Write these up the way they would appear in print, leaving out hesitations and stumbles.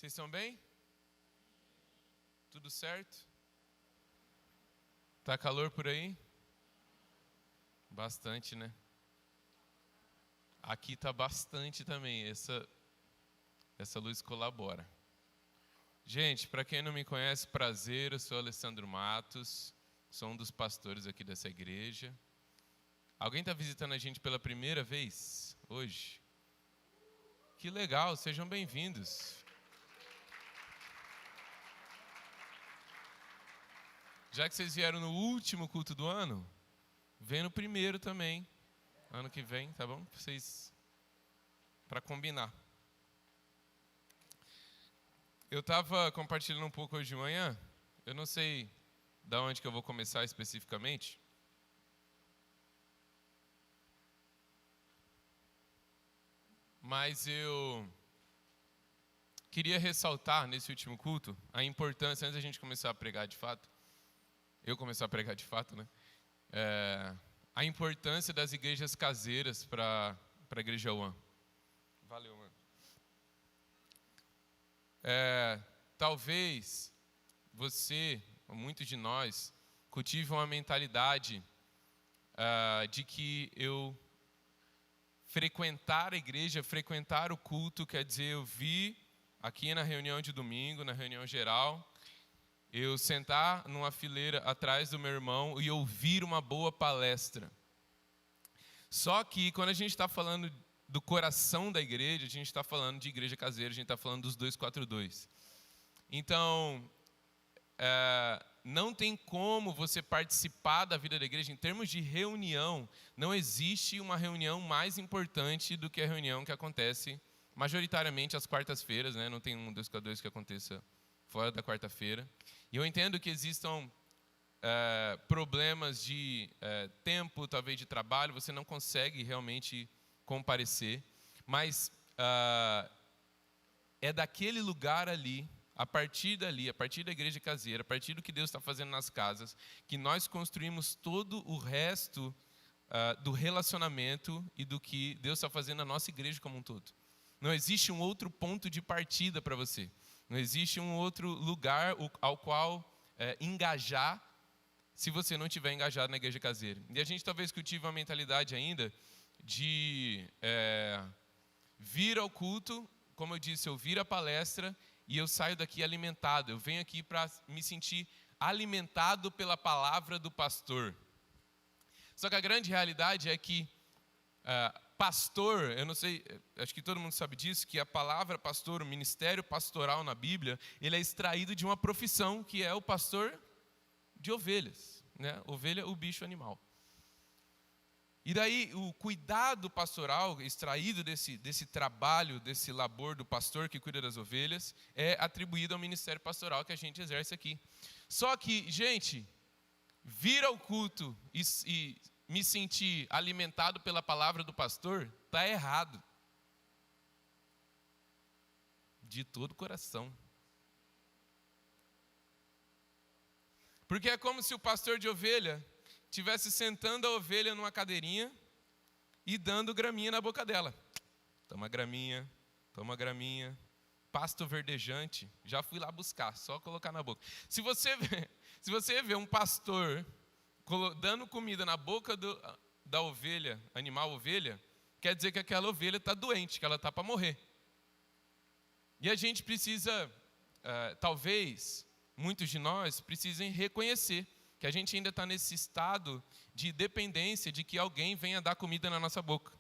Vocês estão bem? Tudo certo? Tá calor por aí? Bastante, né? Aqui tá bastante também. Essa luz colabora. Gente, para quem não me conhece, prazer, eu sou Alessandro Matos, sou um dos pastores aqui dessa igreja. Alguém está visitando a gente pela primeira vez hoje? Que legal, sejam bem-vindos. Já que vocês vieram no último culto do ano, vem no primeiro também, ano que vem, tá bom? Vocês, para combinar. Eu estava compartilhando um pouco hoje de manhã, eu não sei de onde que eu vou começar especificamente. Mas eu queria ressaltar nesse último culto a importância, antes da gente começar a pregar de fato, né? A importância das igrejas caseiras para a igreja One. Valeu, mano. Talvez você, ou muitos de nós, cultivam uma mentalidade de que eu frequentar a igreja, frequentar o culto, quer dizer, eu vir aqui na reunião de domingo, na reunião geral, eu sentar numa fileira atrás do meu irmão e ouvir uma boa palestra. Só que quando a gente está falando do coração da igreja, a gente está falando de igreja caseira, a gente está falando dos 242. Então, não tem como você participar da vida da igreja. Em termos de reunião, não existe uma reunião mais importante do que a reunião que acontece majoritariamente às quartas-feiras, né? Não tem um 242 que aconteça fora da quarta-feira. E eu entendo que existam problemas de tempo, talvez de trabalho, você não consegue realmente comparecer, mas é daquele lugar ali, a partir da igreja caseira, a partir do que Deus está fazendo nas casas, que nós construímos todo o resto do relacionamento e do que Deus está fazendo na nossa igreja como um todo. Não existe um outro ponto de partida para você. Não existe um outro lugar ao qual engajar se você não estiver engajado na igreja caseira. E a gente talvez cultive uma mentalidade ainda de vir ao culto, como eu disse, eu vir à palestra e eu saio daqui alimentado. Eu venho aqui para me sentir alimentado pela palavra do pastor. Só que a grande realidade é que pastor, eu não sei, acho que todo mundo sabe disso, que a palavra pastor, o ministério pastoral na Bíblia, ele é extraído de uma profissão que é o pastor de ovelhas, né? Ovelha, o bicho animal. E daí o cuidado pastoral extraído desse trabalho, desse labor do pastor que cuida das ovelhas, é atribuído ao ministério pastoral que a gente exerce aqui. Só que, gente, vir ao culto e me sentir alimentado pela palavra do pastor, está errado. De todo o coração. Porque é como se o pastor de ovelha estivesse sentando a ovelha numa cadeirinha e dando graminha na boca dela. Toma graminha, pasto verdejante. Já fui lá buscar, só colocar na boca. Se você vê um pastor dando comida na boca da ovelha, animal ovelha, quer dizer que aquela ovelha está doente, que ela está para morrer. E a gente precisa, talvez, muitos de nós precisem reconhecer que a gente ainda está nesse estado de dependência de que alguém venha dar comida na nossa boca.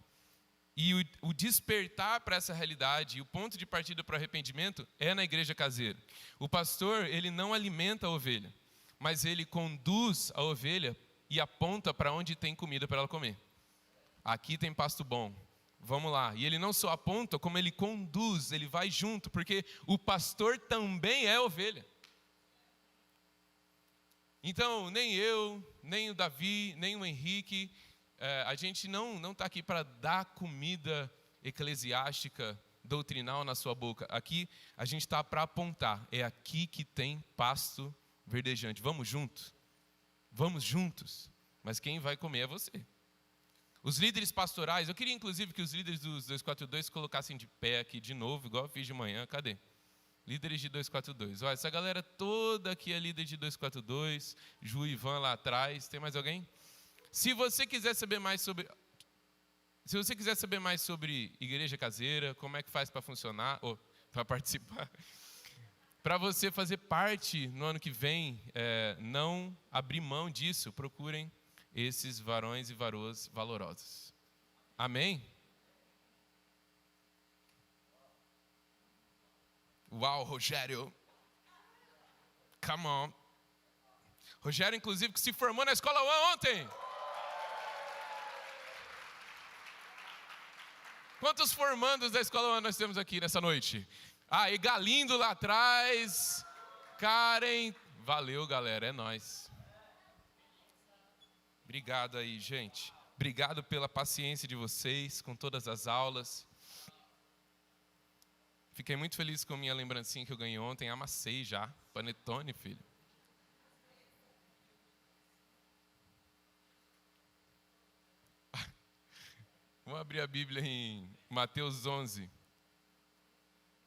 E o despertar para essa realidade, e o ponto de partida para o arrependimento é na igreja caseira. O pastor, ele não alimenta a ovelha, mas ele conduz a ovelha e aponta para onde tem comida para ela comer. Aqui tem pasto bom, vamos lá. E ele não só aponta, como ele conduz, ele vai junto, porque o pastor também é ovelha. Então, nem eu, nem o Davi, nem o Henrique, a gente não está aqui para dar comida eclesiástica, doutrinal na sua boca. Aqui a gente está para apontar, é aqui que tem pasto verdejante. Vamos juntos, mas quem vai comer é você. Os líderes pastorais, eu queria inclusive que os líderes dos 242 colocassem de pé aqui de novo, igual eu fiz de manhã, cadê? Líderes de 242. Olha, essa galera toda aqui é líder de 242. Ju e Ivan lá atrás. Tem mais alguém? Se você quiser saber mais sobre igreja caseira, como é que faz para funcionar, ou para participar, para você fazer parte no ano que vem, não abrir mão disso, procurem esses varões e varoas valorosos. Amém? Uau, Rogério. Come on. Rogério, inclusive, que se formou na Escola One ontem. Quantos formandos da Escola One nós temos aqui nessa noite? E Galindo lá atrás. Karen. Valeu, galera, é nóis. Obrigado aí, gente. Obrigado pela paciência de vocês com todas as aulas. Fiquei muito feliz com a minha lembrancinha que eu ganhei ontem. Amassei já. Panetone, filho. Vamos abrir a Bíblia em Mateus 11,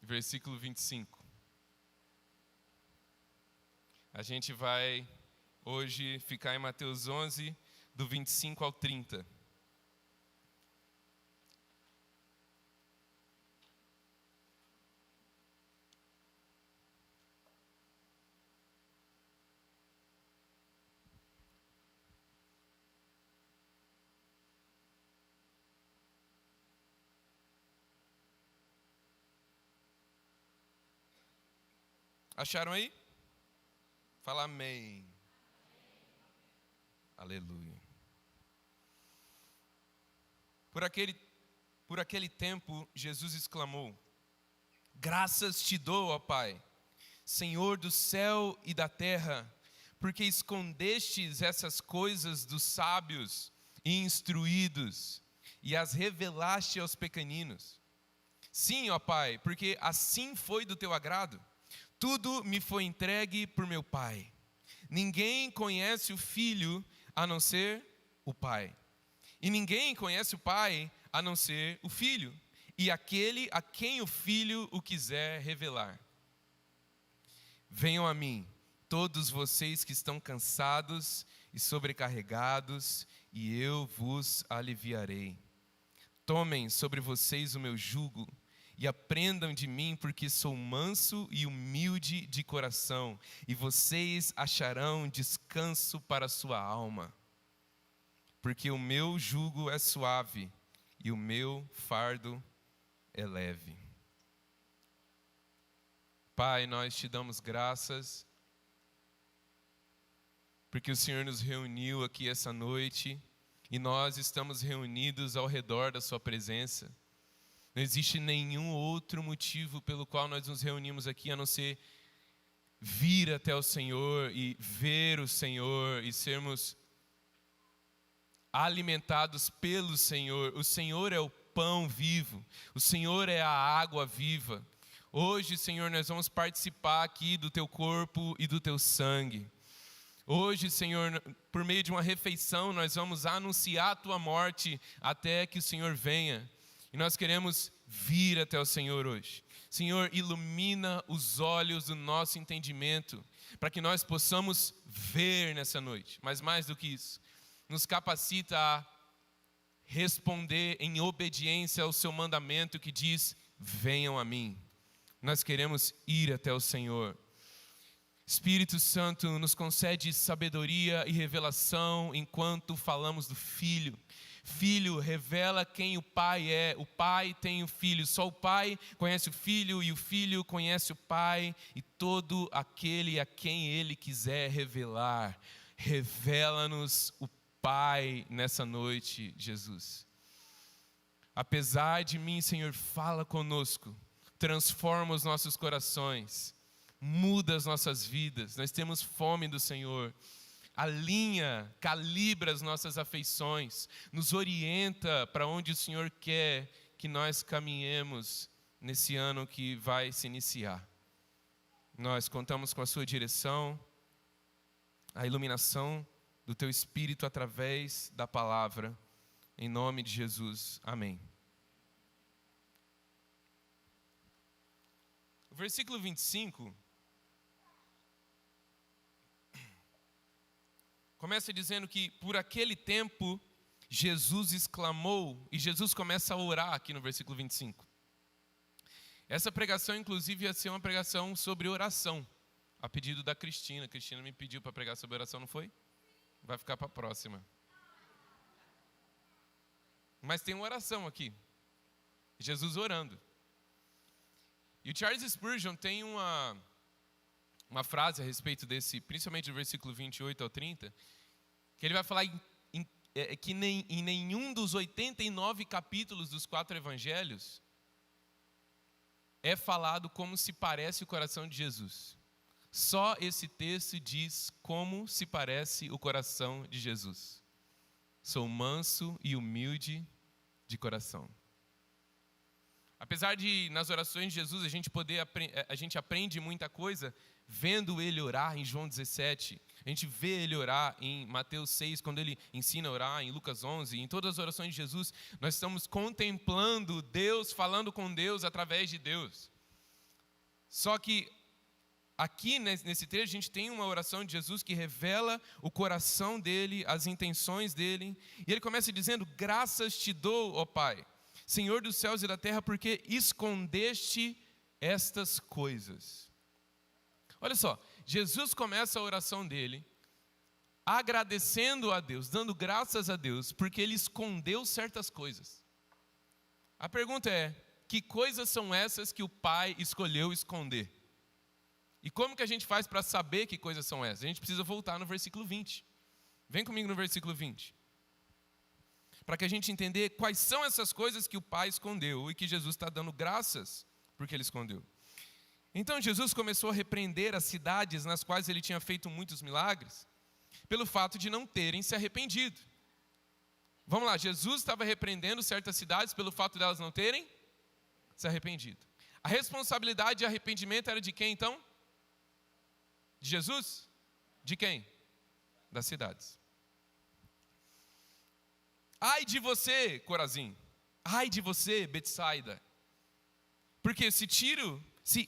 versículo 25. A gente vai hoje ficar em Mateus 11, do 25 ao 30. Acharam aí? Fala amém. Aleluia. Por aquele tempo, Jesus exclamou: graças te dou, ó Pai, Senhor do céu e da terra, porque escondestes essas coisas dos sábios e instruídos e as revelaste aos pequeninos. Sim, ó Pai, porque assim foi do teu agrado. Tudo me foi entregue por meu Pai. Ninguém conhece o Filho a não ser o Pai. E ninguém conhece o Pai a não ser o Filho, e aquele a quem o Filho o quiser revelar. Venham a mim, todos vocês que estão cansados e sobrecarregados, e eu vos aliviarei. Tomem sobre vocês o meu jugo, e aprendam de mim, porque sou manso e humilde de coração, e vocês acharão descanso para a sua alma. Porque o meu jugo é suave, e o meu fardo é leve. Pai, nós te damos graças, porque o Senhor nos reuniu aqui essa noite, e nós estamos reunidos ao redor da sua presença. Não existe nenhum outro motivo pelo qual nós nos reunimos aqui, a não ser vir até o Senhor e ver o Senhor e sermos alimentados pelo Senhor. O Senhor é o pão vivo, o Senhor é a água viva. Hoje, Senhor, nós vamos participar aqui do teu corpo e do teu sangue. Hoje, Senhor, por meio de uma refeição, nós vamos anunciar a tua morte até que o Senhor venha. E nós queremos vir até o Senhor hoje. Senhor, ilumina os olhos do nosso entendimento, para que nós possamos ver nessa noite. Mas mais do que isso, nos capacita a responder em obediência ao seu mandamento que diz: venham a mim. Nós queremos ir até o Senhor. Espírito Santo, nos concede sabedoria e revelação enquanto falamos do Filho. Filho revela quem o Pai é, o Pai tem o Filho, só o Pai conhece o Filho e o Filho conhece o Pai e todo aquele a quem Ele quiser revelar. Revela-nos o Pai nessa noite, Jesus. Apesar de mim, Senhor, fala conosco, transforma os nossos corações, muda as nossas vidas, nós temos fome do Senhor. Alinha, calibra as nossas afeições, nos orienta para onde o Senhor quer que nós caminhemos nesse ano que vai se iniciar. Nós contamos com a sua direção, a iluminação do teu Espírito através da palavra, em nome de Jesus, amém. O versículo 25 começa dizendo que por aquele tempo Jesus exclamou, e Jesus começa a orar aqui no versículo 25. Essa pregação, inclusive, ia ser uma pregação sobre oração, a pedido da Cristina. A Cristina me pediu para pregar sobre oração, não foi? Vai ficar para a próxima. Mas tem uma oração aqui, Jesus orando. E o Charles Spurgeon tem uma frase a respeito desse, principalmente do versículo 28 ao 30, que ele vai falar que em nenhum dos 89 capítulos dos 4 evangelhos é falado como se parece o coração de Jesus. Só esse texto diz como se parece o coração de Jesus. Sou manso e humilde de coração. Apesar de, nas orações de Jesus, a gente aprende muita coisa vendo ele orar em João 17. A gente vê ele orar em Mateus 6, quando ele ensina a orar, em Lucas 11. Em todas as orações de Jesus, nós estamos contemplando Deus, falando com Deus através de Deus. Só que aqui nesse texto a gente tem uma oração de Jesus que revela o coração dele, as intenções dele. E ele começa dizendo: graças te dou, ó Pai, Senhor dos céus e da terra, porque escondeste estas coisas. Olha só, Jesus começa a oração dele agradecendo a Deus, dando graças a Deus, porque ele escondeu certas coisas. A pergunta é: que coisas são essas que o Pai escolheu esconder? E como que a gente faz para saber que coisas são essas? A gente precisa voltar no versículo 20. Vem comigo no versículo 20. Para que a gente entender quais são essas coisas que o Pai escondeu e que Jesus está dando graças porque ele escondeu. Então Jesus começou a repreender as cidades nas quais ele tinha feito muitos milagres, pelo fato de não terem se arrependido. Vamos lá, Jesus estava repreendendo certas cidades pelo fato de elas não terem se arrependido. A responsabilidade de arrependimento era de quem então? De Jesus? De quem? Das cidades. Ai de você, Corazim. Ai de você, Betsaida. Porque se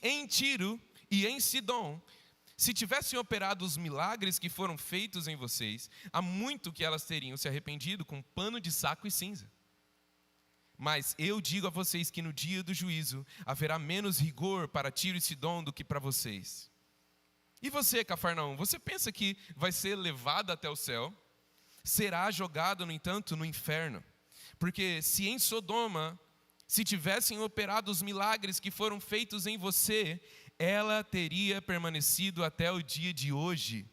em Tiro e em Sidom, se tivessem operado os milagres que foram feitos em vocês, há muito que elas teriam se arrependido com pano de saco e cinza. Mas eu digo a vocês que no dia do juízo haverá menos rigor para Tiro e Sidom do que para vocês. E você, Cafarnaum, você pensa que vai ser levado até o céu? Será jogado, no entanto, no inferno. Porque se em Sodoma se tivessem operado os milagres que foram feitos em você, ela teria permanecido até o dia de hoje.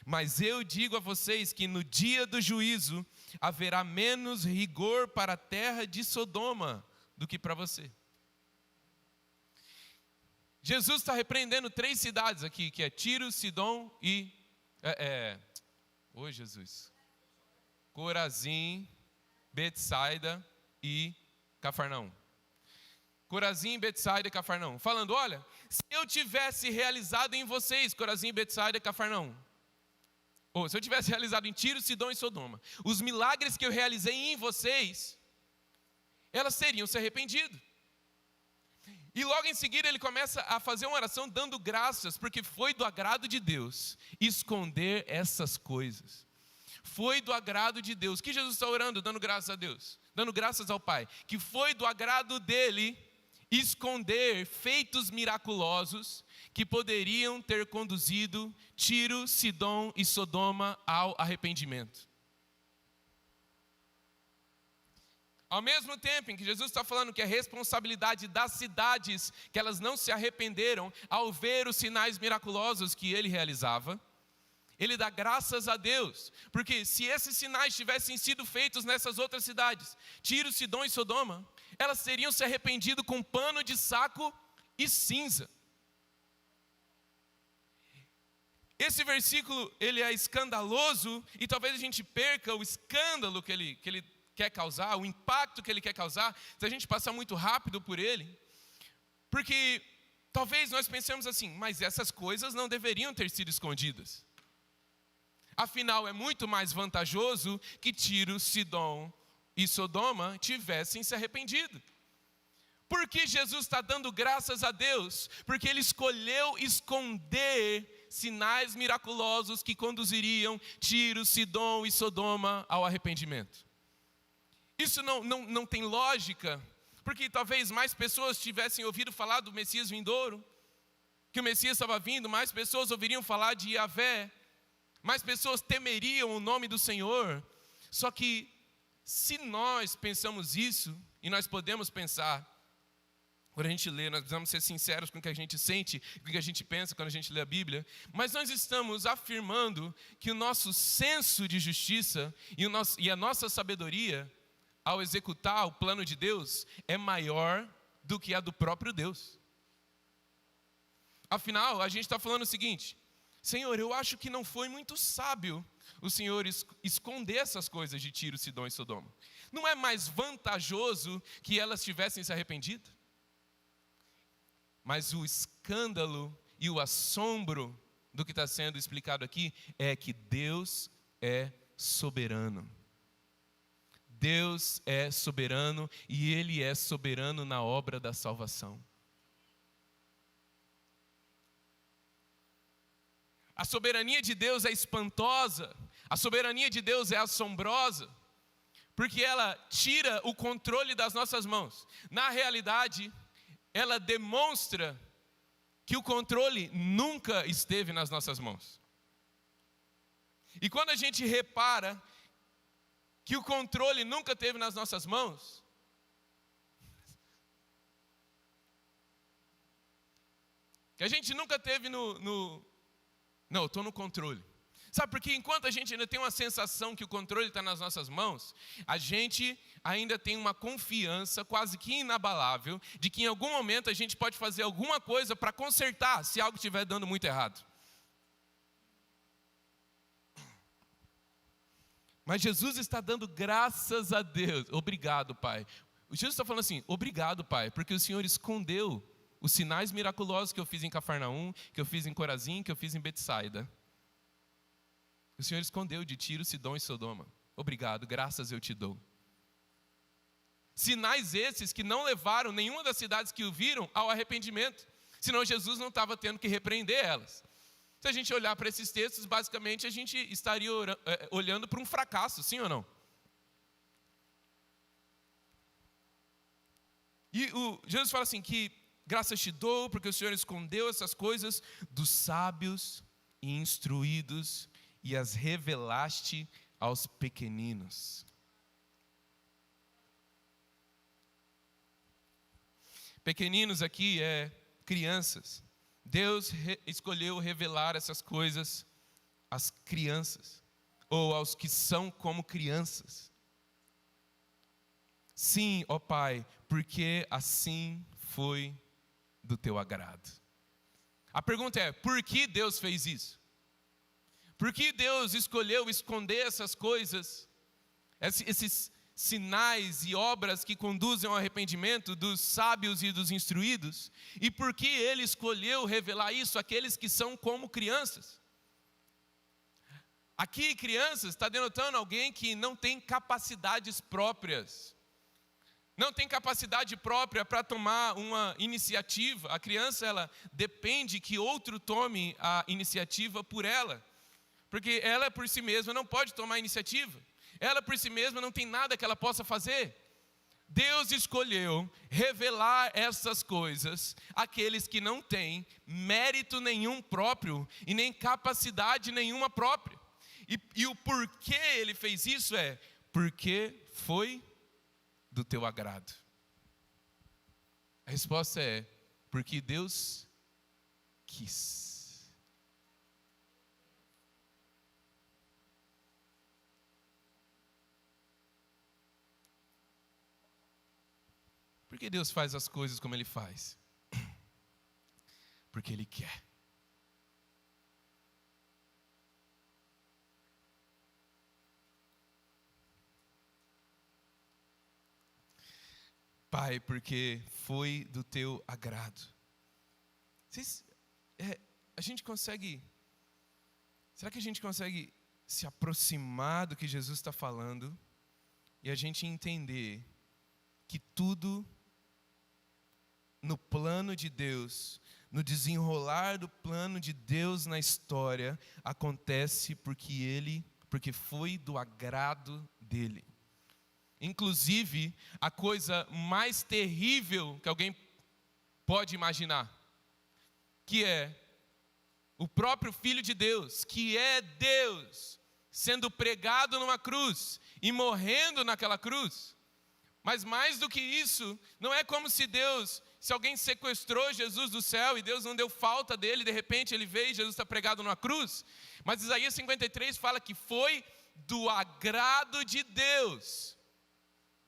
Mas eu digo a vocês que no dia do juízo haverá menos rigor para a terra de Sodoma do que para você. Jesus está repreendendo 3 cidades aqui, que é Tiro, Sidom e... Jesus. Corazim, Betsaida e Cafarnaum. Corazim, Betsaida e Cafarnaum. Falando: olha, se eu tivesse realizado em vocês, Corazim, Betsaida e Cafarnaum, ou se eu tivesse realizado em Tiro, Sidom e Sodoma, os milagres que eu realizei em vocês, elas teriam se arrependido. E logo em seguida ele começa a fazer uma oração dando graças, porque foi do agrado de Deus esconder essas coisas. Foi do agrado de Deus. Que Jesus está orando, dando graças a Deus, dando graças ao Pai, que foi do agrado dele esconder feitos miraculosos que poderiam ter conduzido Tiro, Sidom e Sodoma ao arrependimento. Ao mesmo tempo em que Jesus está falando que é responsabilidade das cidades, que elas não se arrependeram ao ver os sinais miraculosos que ele realizava, ele dá graças a Deus, porque se esses sinais tivessem sido feitos nessas outras cidades, Tiro, Sidom e Sodoma, elas teriam se arrependido com pano de saco e cinza. Esse versículo, ele é escandaloso, e talvez a gente perca o escândalo que ele quer causar, o impacto que ele quer causar, se a gente passar muito rápido por ele, porque talvez nós pensemos assim: mas essas coisas não deveriam ter sido escondidas. Afinal, é muito mais vantajoso que Tiro, Sidom e Sodoma tivessem se arrependido. Por que Jesus está dando graças a Deus? Porque Ele escolheu esconder sinais miraculosos que conduziriam Tiro, Sidom e Sodoma ao arrependimento. Isso não tem lógica, porque talvez mais pessoas tivessem ouvido falar do Messias vindouro, que o Messias estava vindo, mais pessoas ouviriam falar de Yahvé, mais pessoas temeriam o nome do Senhor. Só que se nós pensamos isso, e nós podemos pensar, quando a gente lê, nós precisamos ser sinceros com o que a gente sente, com o que a gente pensa quando a gente lê a Bíblia, mas nós estamos afirmando que o nosso senso de justiça e a nossa sabedoria, ao executar o plano de Deus, é maior do que a do próprio Deus. Afinal, a gente está falando o seguinte: Senhor, eu acho que não foi muito sábio o Senhor esconder essas coisas de Tiro, Sidom e Sodoma. Não é mais vantajoso que elas tivessem se arrependido? Mas o escândalo e o assombro do que está sendo explicado aqui é que Deus é soberano. Deus é soberano e Ele é soberano na obra da salvação. A soberania de Deus é espantosa, a soberania de Deus é assombrosa, porque ela tira o controle das nossas mãos. Na realidade, ela demonstra que o controle nunca esteve nas nossas mãos. E quando a gente repara que o controle nunca esteve nas nossas mãos, que a gente nunca teve não, eu estou no controle. Sabe por quê? Enquanto a gente ainda tem uma sensação que o controle está nas nossas mãos, a gente ainda tem uma confiança quase que inabalável de que em algum momento a gente pode fazer alguma coisa para consertar se algo estiver dando muito errado. Mas Jesus está dando graças a Deus. Obrigado, Pai. Jesus está falando assim: obrigado, Pai, porque o Senhor escondeu os sinais miraculosos que eu fiz em Cafarnaum, que eu fiz em Corazim, que eu fiz em Betsaida. O Senhor escondeu de Tiro, Sidom e Sodoma. Obrigado, graças eu te dou. Sinais esses que não levaram nenhuma das cidades que o viram ao arrependimento. Senão Jesus não estava tendo que repreender elas. Se a gente olhar para esses textos, basicamente a gente estaria olhando para um fracasso, sim ou não? E Jesus fala assim que graças te dou porque o Senhor escondeu essas coisas dos sábios e instruídos e as revelaste aos pequeninos. Pequeninos aqui é crianças. Deus escolheu revelar essas coisas às crianças, ou aos que são como crianças. Sim, ó Pai, porque assim foi do teu agrado. A pergunta é: por que Deus fez isso? Por que Deus escolheu esconder essas coisas, esses sinais e obras que conduzem ao arrependimento dos sábios e dos instruídos? E por que Ele escolheu revelar isso àqueles que são como crianças? Aqui, crianças, está denotando alguém que não tem capacidades próprias. Não tem capacidade própria para tomar uma iniciativa. A criança, ela depende que outro tome a iniciativa por ela. Porque ela por si mesma não pode tomar iniciativa. Ela por si mesma não tem nada que ela possa fazer. Deus escolheu revelar essas coisas àqueles que não têm mérito nenhum próprio e nem capacidade nenhuma própria. E o porquê Ele fez isso é porque foi do teu agrado. A resposta é porque Deus quis. Por que Deus faz as coisas como Ele faz? Porque Ele quer. Pai, porque foi do teu agrado. A gente consegue... Será que a gente consegue se aproximar do que Jesus está falando e a gente entender que tudo no plano de Deus, no desenrolar do plano de Deus na história, acontece porque foi do agrado dele. Inclusive, a coisa mais terrível que alguém pode imaginar, que é o próprio Filho de Deus, que é Deus, sendo pregado numa cruz e morrendo naquela cruz. Mas mais do que isso, não é como se alguém sequestrou Jesus do céu e Deus não deu falta dele, de repente ele veio e Jesus está pregado numa cruz. Mas Isaías 53 fala que foi do agrado de Deus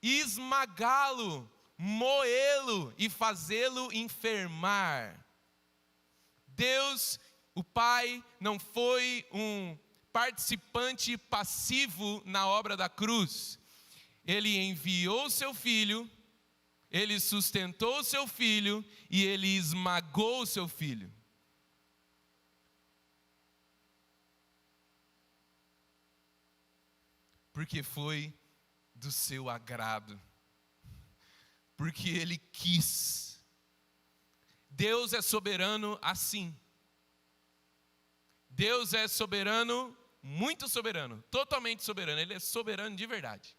esmagá-lo, moê-lo e fazê-lo enfermar. Deus, o Pai, não foi um participante passivo na obra da cruz. Ele enviou o seu filho, ele sustentou o seu filho e ele esmagou o seu filho. Porque foi do seu agrado. Porque ele quis. Deus é soberano assim. Deus é soberano, muito soberano, totalmente soberano. Ele é soberano de verdade.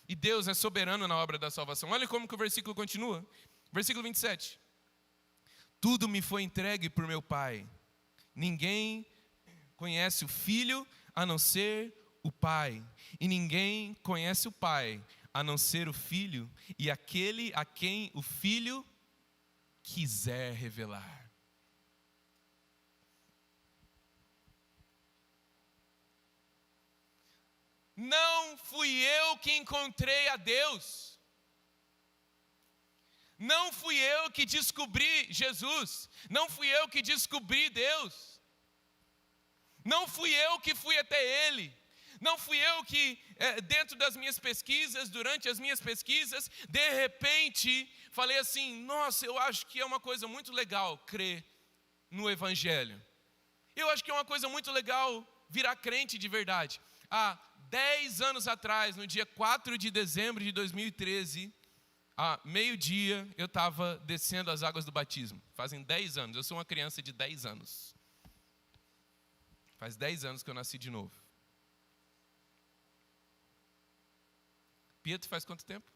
E Deus é soberano na obra da salvação. Olha como que o versículo continua. Versículo 27. Tudo me foi entregue por meu Pai. Ninguém conhece o Filho a não ser o Pai. E ninguém conhece o Pai a não ser o Filho e aquele a quem o Filho quiser revelar. Não fui eu que encontrei a Deus. Não fui eu que descobri Jesus. Não fui eu que descobri Deus. Não fui eu que fui até Ele. Não fui eu que, dentro das minhas pesquisas, durante as minhas pesquisas, de repente, falei assim, nossa, eu acho que é uma coisa muito legal crer no Evangelho. Eu acho que é uma coisa muito legal virar crente de verdade. Há 10 anos atrás, no dia 4 de dezembro de 2013, a meio-dia, eu estava descendo as águas do batismo. Fazem 10 anos, eu sou uma criança de 10 anos. Faz 10 anos que eu nasci de novo. Pietro, faz quanto tempo?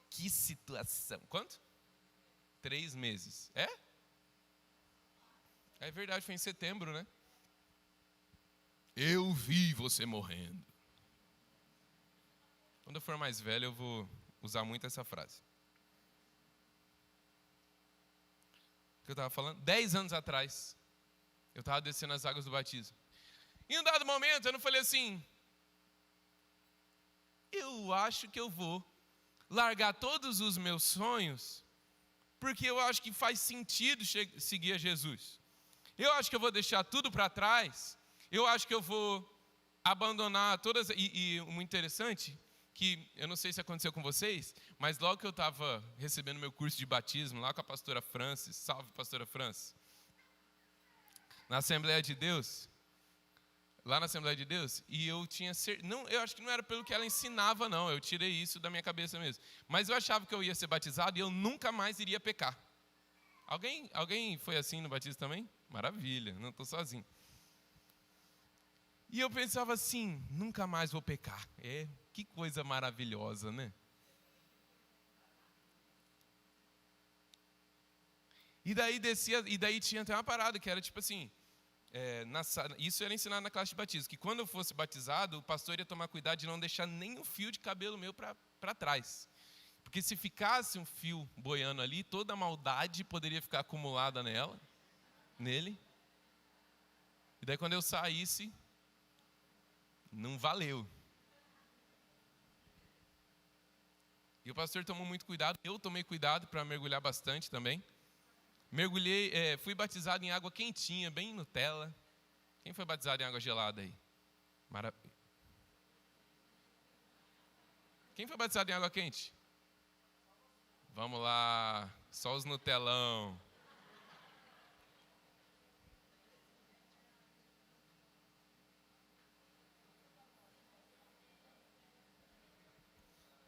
Que situação. Quanto? 3 meses. É? É verdade, foi em setembro, né? Eu vi você morrendo. Quando eu for mais velho, eu vou usar muito essa frase. O que eu estava falando? 10 anos atrás, eu estava descendo as águas do batismo. Em um dado momento, eu não falei assim, eu acho que eu vou largar todos os meus sonhos, porque eu acho que faz sentido seguir a Jesus. Eu acho que eu vou deixar tudo para trás, eu acho que eu vou abandonar todas... E o muito interessante, que eu não sei se aconteceu com vocês, mas logo que eu estava recebendo meu curso de batismo, lá com a pastora Francis, salve pastora Francis, na Assembleia de Deus, lá na Assembleia de Deus, e eu tinha não, eu acho que não era pelo que ela ensinava não, eu tirei isso da minha cabeça mesmo, mas eu achava que eu ia ser batizado e eu nunca mais iria pecar. Alguém foi assim no batismo também? Maravilha, não estou sozinho. E eu pensava assim, nunca mais vou pecar. Que coisa maravilhosa, né? E daí tinha até uma parada que era tipo assim, isso era ensinado na classe de batismo, que quando eu fosse batizado, o pastor ia tomar cuidado de não deixar nem um fio de cabelo meu para trás. Porque se ficasse um fio boiando ali, toda a maldade poderia ficar acumulada nele. E daí quando eu saísse, não valeu. E o pastor tomou muito cuidado, eu tomei cuidado para mergulhar bastante também. Mergulhei, fui batizado em água quentinha, bem Nutella. Quem foi batizado em água gelada aí? Quem foi batizado em água quente? Vamos lá, só os Nutelão.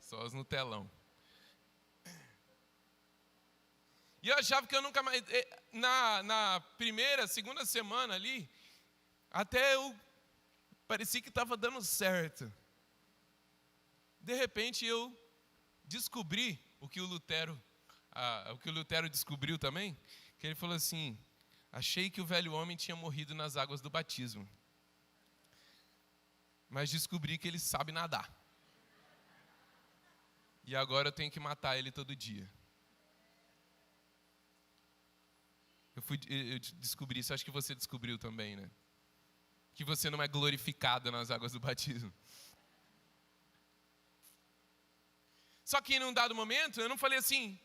Só os no telão. E eu achava que eu nunca mais... Na primeira, segunda semana ali, até eu parecia que estava dando certo. De repente eu descobri o que o Lutero descobriu também, que ele falou assim: achei que o velho homem tinha morrido nas águas do batismo, mas descobri que ele sabe nadar. E agora eu tenho que matar ele todo dia. Eu descobri isso, acho que você descobriu também, né? Que você não é glorificado nas águas do batismo. Só que num dado momento, eu não falei assim: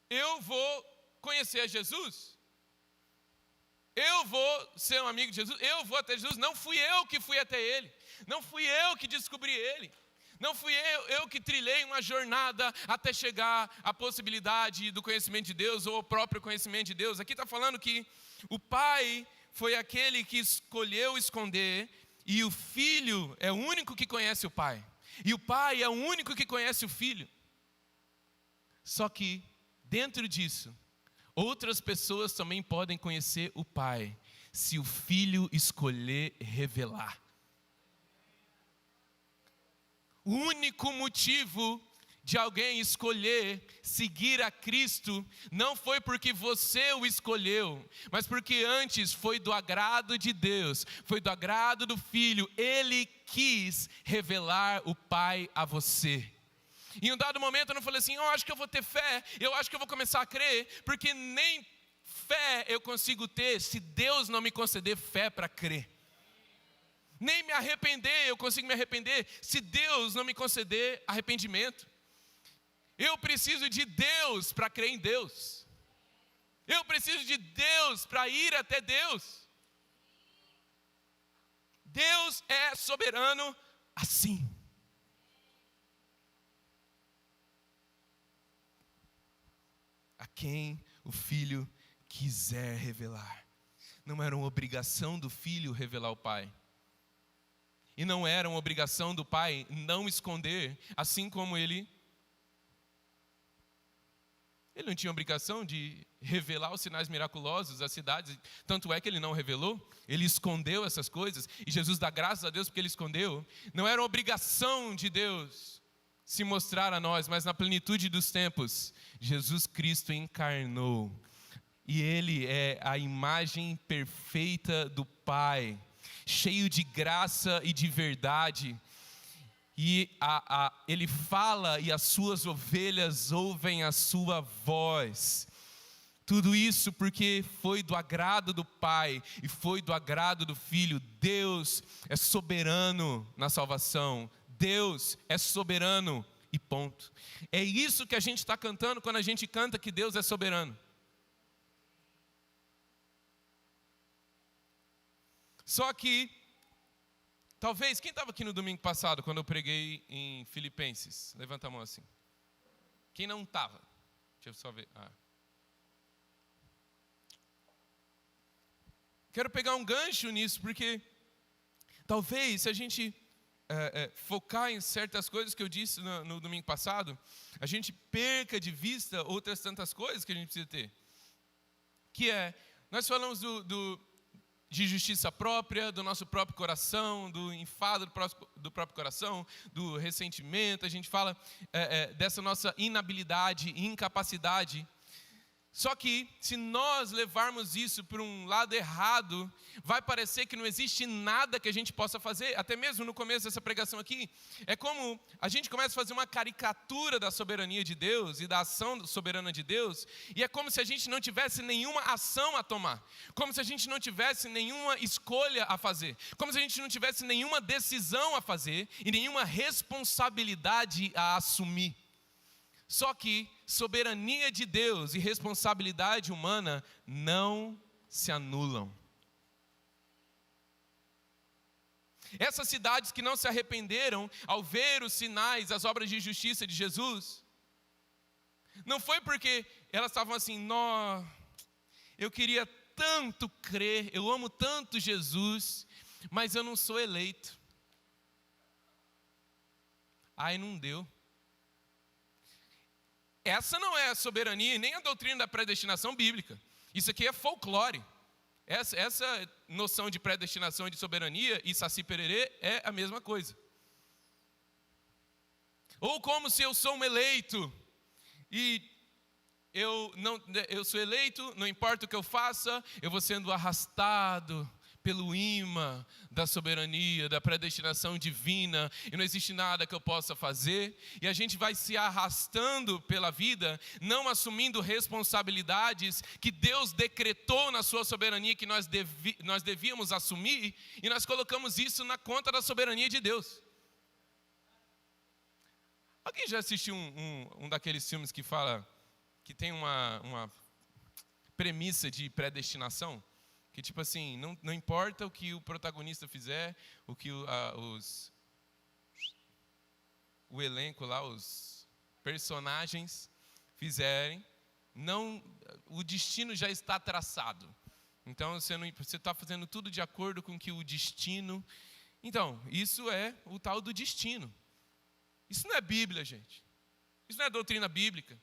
eu vou conhecer a Jesus, eu vou ser um amigo de Jesus, eu vou até Jesus. Não fui eu que fui até Ele, não fui eu que descobri Ele, não fui eu que trilhei uma jornada até chegar à possibilidade do conhecimento de Deus ou ao próprio conhecimento de Deus. Aqui está falando que o Pai foi aquele que escolheu esconder, e o Filho é o único que conhece o Pai, e o Pai é o único que conhece o Filho. Só que dentro disso, outras pessoas também podem conhecer o Pai, se o Filho escolher revelar. O único motivo de alguém escolher seguir a Cristo não foi porque você o escolheu, mas porque antes foi do agrado de Deus, foi do agrado do Filho. Ele quis revelar o Pai a você. Em um dado momento eu não falei assim: eu acho que eu vou ter fé, eu acho que eu vou começar a crer, porque nem fé eu consigo ter se Deus não me conceder fé para crer. Nem me arrepender eu consigo me arrepender se Deus não me conceder arrependimento. Eu preciso de Deus para crer em Deus. Eu preciso de Deus para ir até Deus. Deus é soberano assim. A quem o Filho quiser revelar. Não era uma obrigação do Filho revelar o Pai. E não era uma obrigação do Pai não esconder, assim como Ele não tinha obrigação de revelar os sinais miraculosos às cidades. Tanto é que Ele não revelou, Ele escondeu essas coisas. E Jesus dá graças a Deus porque Ele escondeu. Não era uma obrigação de Deus se mostrar a nós, mas na plenitude dos tempos, Jesus Cristo encarnou. E Ele é a imagem perfeita do Pai, cheio de graça e de verdade. E Ele fala e as suas ovelhas ouvem a sua voz. Tudo isso porque foi do agrado do Pai e foi do agrado do Filho. Deus é soberano na salvação. Deus é soberano e ponto. É isso que a gente está cantando quando a gente canta que Deus é soberano. Só que, talvez, quem estava aqui no domingo passado, quando eu preguei em Filipenses? Levanta a mão assim. Quem não estava? Deixa eu só ver. Quero pegar um gancho nisso, porque talvez, se a gente focar em certas coisas que eu disse no domingo passado, a gente perca de vista outras tantas coisas que a gente precisa ter. Que é, nós falamos de justiça própria, do nosso próprio coração, do enfado do próprio coração, do ressentimento. A gente fala dessa nossa inabilidade e incapacidade. Só que, se nós levarmos isso para um lado errado, vai parecer que não existe nada que a gente possa fazer. Até mesmo no começo dessa pregação aqui, é como a gente começa a fazer uma caricatura da soberania de Deus e da ação soberana de Deus, e é como se a gente não tivesse nenhuma ação a tomar, como se a gente não tivesse nenhuma escolha a fazer, como se a gente não tivesse nenhuma decisão a fazer e nenhuma responsabilidade a assumir. Só que soberania de Deus e responsabilidade humana não se anulam. Essas cidades que não se arrependeram ao ver os sinais, as obras de justiça de Jesus, não foi porque elas estavam assim: eu queria tanto crer, eu amo tanto Jesus, mas eu não sou eleito. Ai, não deu. Essa não é a soberania e nem a doutrina da predestinação bíblica. Isso aqui é folclore. Essa noção de predestinação e de soberania e saci pererê é a mesma coisa. Ou como se eu sou um eleito e eu sou eleito, não importa o que eu faça, eu vou sendo arrastado pelo imã da soberania, da predestinação divina, e não existe nada que eu possa fazer, e a gente vai se arrastando pela vida, não assumindo responsabilidades que Deus decretou na sua soberania que nós devíamos assumir, e nós colocamos isso na conta da soberania de Deus. Alguém já assistiu um daqueles filmes que fala, que tem uma premissa de predestinação? Que tipo assim, não importa o que o protagonista fizer, o que o elenco lá, os personagens fizerem, o destino já está traçado. Então você está fazendo tudo de acordo com que o destino... Então, isso é o tal do destino. Isso não é Bíblia, gente. Isso não é doutrina bíblica.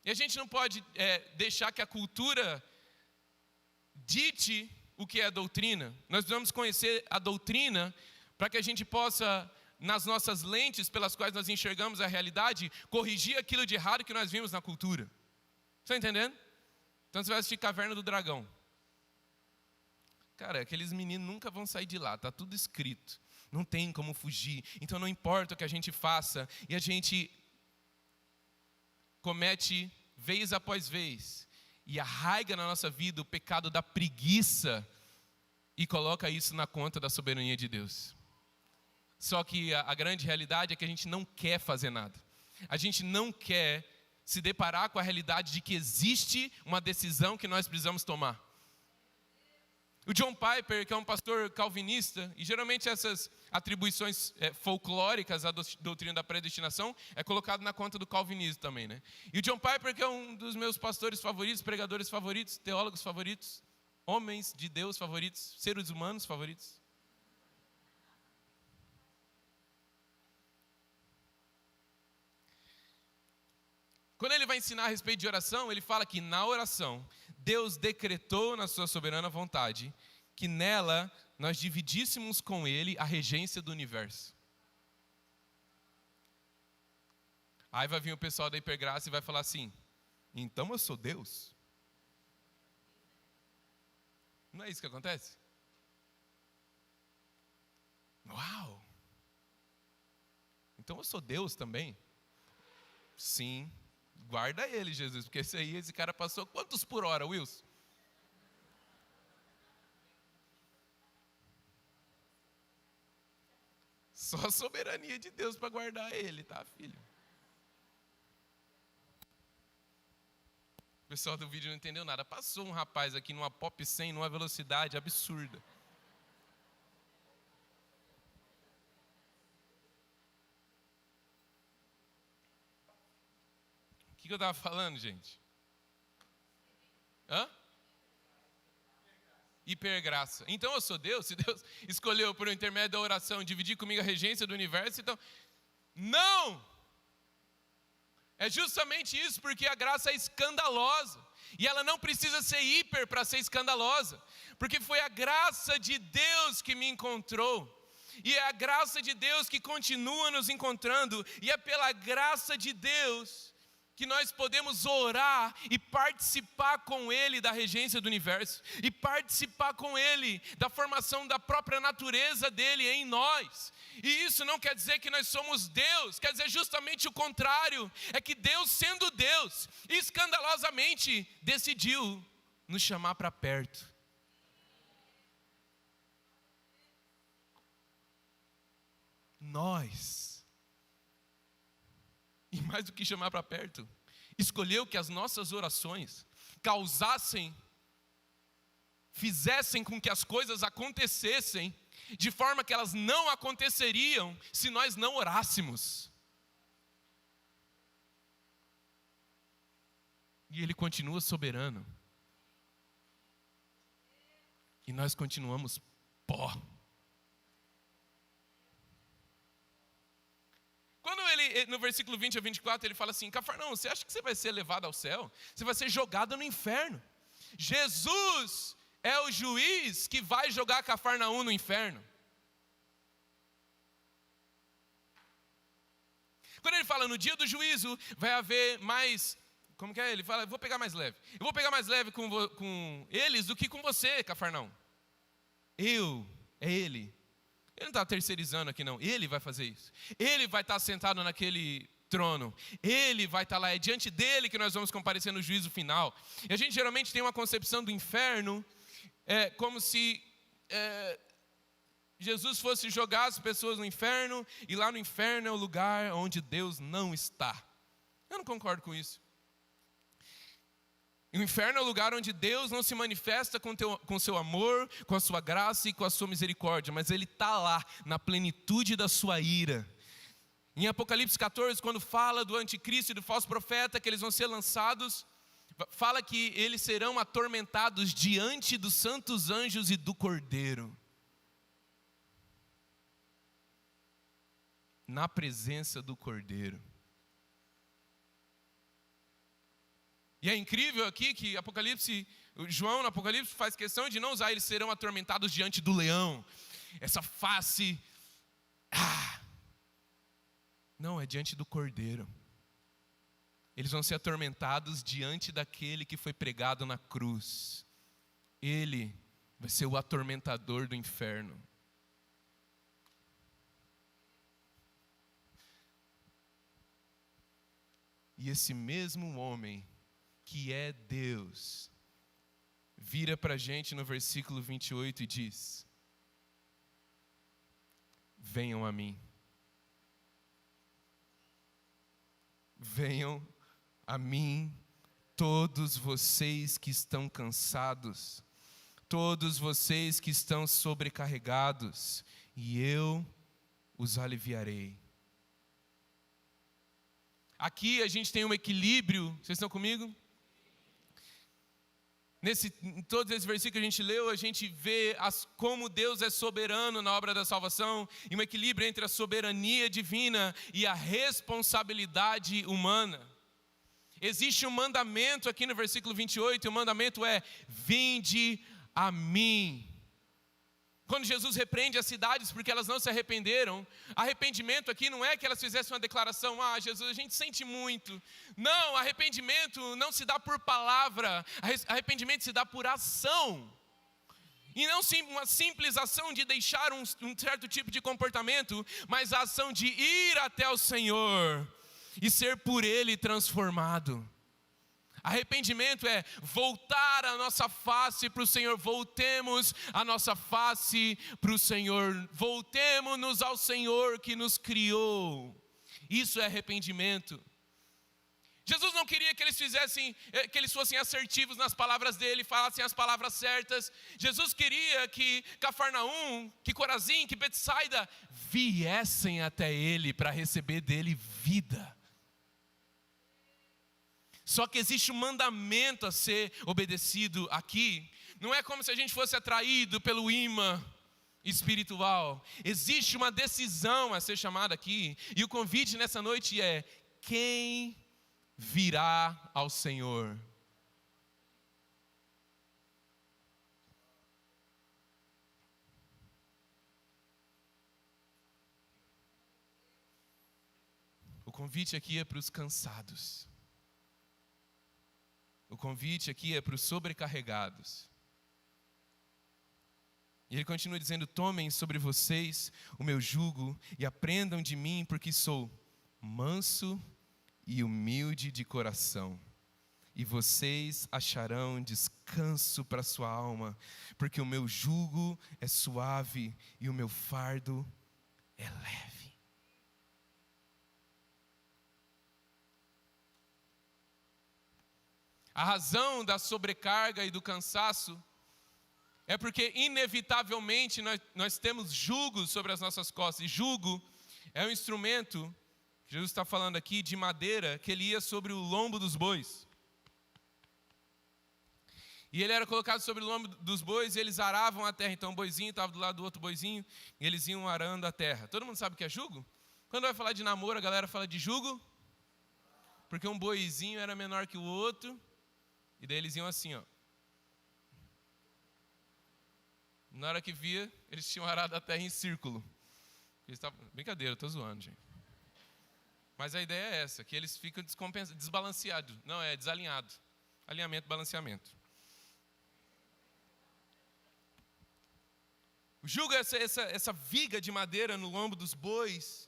E a gente não pode deixar que a cultura dite o que é a doutrina. Nós precisamos conhecer a doutrina para que a gente possa, nas nossas lentes pelas quais nós enxergamos a realidade, corrigir aquilo de errado que nós vimos na cultura. Está entendendo? Então você vai assistir Caverna do Dragão. Cara, aqueles meninos nunca vão sair de lá, está tudo escrito. Não tem como fugir. Então não importa o que a gente faça, e a gente comete vez após vez, e arraiga na nossa vida o pecado da preguiça, e coloca isso na conta da soberania de Deus. Só que a grande realidade é que a gente não quer fazer nada. A gente não quer se deparar com a realidade de que existe uma decisão que nós precisamos tomar. O John Piper, que é um pastor calvinista, e geralmente essas atribuições folclóricas à doutrina da predestinação é colocado na conta do calvinismo também, né? E o John Piper, que é um dos meus pastores favoritos, pregadores favoritos, teólogos favoritos, homens de Deus favoritos, seres humanos favoritos. Quando ele vai ensinar a respeito de oração, ele fala que na oração, Deus decretou na sua soberana vontade que nela nós dividíssemos com Ele a regência do universo. Aí vai vir o pessoal da Hipergraça e vai falar assim, então eu sou Deus? Não é isso que acontece? Uau! Então eu sou Deus também? Sim. Guarda ele, Jesus, porque esse cara passou quantos por hora, Wilson? Só a soberania de Deus para guardar ele, tá, filho? O pessoal do vídeo não entendeu nada. Passou um rapaz aqui numa Pop 100, numa velocidade absurda. O que eu estava falando, gente? Hã? Hipergraça. Então eu sou Deus? Se Deus escolheu por intermédio da oração dividir comigo a regência do universo, então... Não! É justamente isso, porque a graça é escandalosa. E ela não precisa ser hiper para ser escandalosa. Porque foi a graça de Deus que me encontrou. E é a graça de Deus que continua nos encontrando. E é pela graça de Deus que nós podemos orar e participar com Ele da regência do universo, e participar com Ele da formação da própria natureza dEle em nós. E isso não quer dizer que nós somos Deus, quer dizer justamente o contrário, é que Deus, sendo Deus, escandalosamente decidiu nos chamar para perto. Nós, e mais do que chamar para perto, escolheu que as nossas orações fizessem com que as coisas acontecessem de forma que elas não aconteceriam se nós não orássemos. E Ele continua soberano. E nós continuamos pó. Quando Ele Aí no versículo 20 a 24 ele fala assim: Cafarnaum, você acha que você vai ser levado ao céu? Você vai ser jogado no inferno. Jesus é o juiz que vai jogar Cafarnaum no inferno. Quando ele fala no dia do juízo, vai haver mais... Como que é? Ele fala, eu vou pegar mais leve. Eu vou pegar mais leve com eles do que com você, Cafarnaum. É ele. Ele não está terceirizando aqui não. Ele vai fazer isso. Ele vai estar sentado naquele trono. Ele vai estar lá. É diante dele que nós vamos comparecer no juízo final. E a gente geralmente tem uma concepção do inferno como se... Jesus fosse jogar as pessoas no inferno, e lá no inferno é o lugar onde Deus não está. Eu não concordo com isso. O inferno é o lugar onde Deus não se manifesta com o seu amor, com a sua graça e com a sua misericórdia, mas Ele está lá, na plenitude da sua ira. Em Apocalipse 14, quando fala do anticristo e do falso profeta, que eles vão ser lançados, fala que eles serão atormentados diante dos santos anjos e do Cordeiro. Na presença do Cordeiro. E é incrível aqui que João no Apocalipse faz questão de não usar eles serão atormentados diante do leão. Essa face, não, é diante do Cordeiro. Eles vão ser atormentados diante daquele que foi pregado na cruz. Ele vai ser o atormentador do inferno. E esse mesmo homem, que é Deus, vira para a gente no versículo 28 e diz: venham a mim. Venham a mim, todos vocês que estão cansados, todos vocês que estão sobrecarregados, e eu os aliviarei. Aqui a gente tem um equilíbrio, vocês estão comigo? Em todos esses versículos que a gente leu, a gente vê como Deus é soberano na obra da salvação, e um equilíbrio entre a soberania divina e a responsabilidade humana. Existe um mandamento aqui no versículo 28, e o mandamento é: vinde a mim. Quando Jesus repreende as cidades porque elas não se arrependeram, arrependimento aqui não é que elas fizessem uma declaração: Jesus, a gente sente muito. Não, arrependimento não se dá por palavra, arrependimento se dá por ação. E não uma simples ação de deixar um certo tipo de comportamento, mas a ação de ir até o Senhor e ser por Ele transformado. Arrependimento é voltar a nossa face para o Senhor. Voltemos a nossa face para o Senhor. Voltemos-nos ao Senhor que nos criou. Isso é arrependimento. Jesus não queria que eles fossem assertivos nas palavras dele, falassem as palavras certas. Jesus queria que Cafarnaum, que Corazim, que Betsaida viessem até ele para receber dele vida. Só que existe um mandamento a ser obedecido aqui. Não é como se a gente fosse atraído pelo imã espiritual. Existe uma decisão a ser chamada aqui. E o convite nessa noite é: quem virá ao Senhor? O convite aqui é para os cansados. O convite aqui é para os sobrecarregados. E ele continua dizendo: tomem sobre vocês o meu jugo e aprendam de mim, porque sou manso e humilde de coração. E vocês acharão descanso para a sua alma, porque o meu jugo é suave e o meu fardo é leve. A razão da sobrecarga e do cansaço é porque, inevitavelmente, nós temos jugo sobre as nossas costas. E jugo é um instrumento, que Jesus está falando aqui, de madeira, que ele ia sobre o lombo dos bois. E ele era colocado sobre o lombo dos bois e eles aravam a terra. Então o boizinho estava do lado do outro boizinho e eles iam arando a terra. Todo mundo sabe o que é jugo? Quando vai falar de namoro, a galera fala de jugo, porque um boizinho era menor que o outro, e daí eles iam assim, ó. Na hora que via, eles tinham arado a terra em círculo. Brincadeira, eu estou zoando, gente. Mas a ideia é essa, que eles ficam desbalanceados. Não, é desalinhado. Alinhamento, balanceamento. O jugo é essa viga de madeira no lombo dos bois.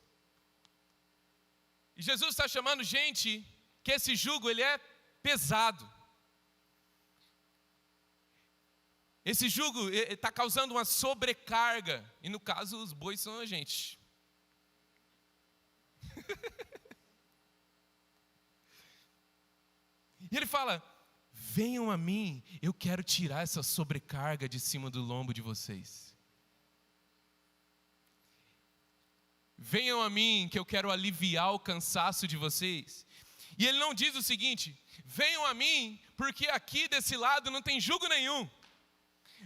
E Jesus está chamando gente que esse jugo ele é pesado. Esse jugo está causando uma sobrecarga. E no caso, os bois são a gente. E ele fala: venham a mim, eu quero tirar essa sobrecarga de cima do lombo de vocês. Venham a mim, que eu quero aliviar o cansaço de vocês. E ele não diz o seguinte: venham a mim, porque aqui desse lado não tem jugo nenhum.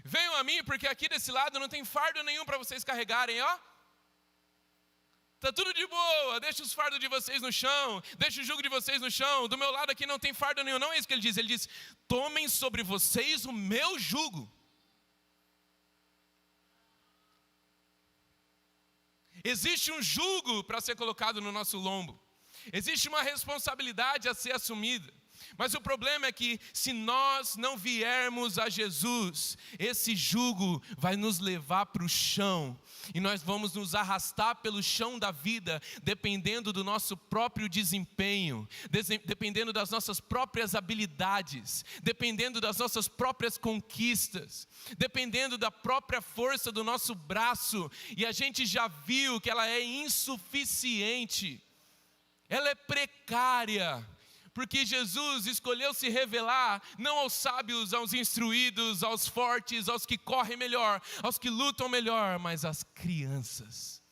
Venham a mim, porque aqui desse lado não tem fardo nenhum para vocês carregarem, ó. Está tudo de boa, deixa os fardos de vocês no chão, deixa o jugo de vocês no chão, do meu lado aqui não tem fardo nenhum. Não é isso que ele diz, tomem sobre vocês o meu jugo. Existe um jugo para ser colocado no nosso lombo, existe uma responsabilidade a ser assumida. Mas o problema é que se nós não viermos a Jesus, esse jugo vai nos levar para o chão. E nós vamos nos arrastar pelo chão da vida, dependendo do nosso próprio desempenho, dependendo das nossas próprias habilidades, dependendo das nossas próprias conquistas, dependendo da própria força do nosso braço. E a gente já viu que ela é insuficiente, ela é precária. Porque Jesus escolheu se revelar não aos sábios, aos instruídos, aos fortes, aos que correm melhor, aos que lutam melhor, mas às crianças,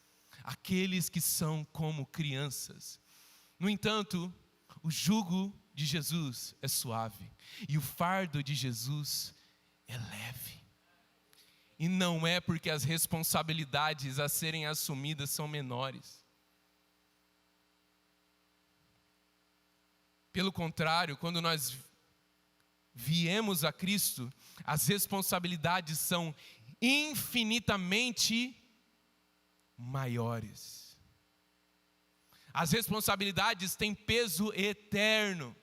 aqueles que são como crianças. No entanto, o jugo de Jesus é suave e o fardo de Jesus é leve. E não é porque as responsabilidades a serem assumidas são menores. Pelo contrário, quando nós viemos a Cristo, as responsabilidades são infinitamente maiores. As responsabilidades têm peso eterno.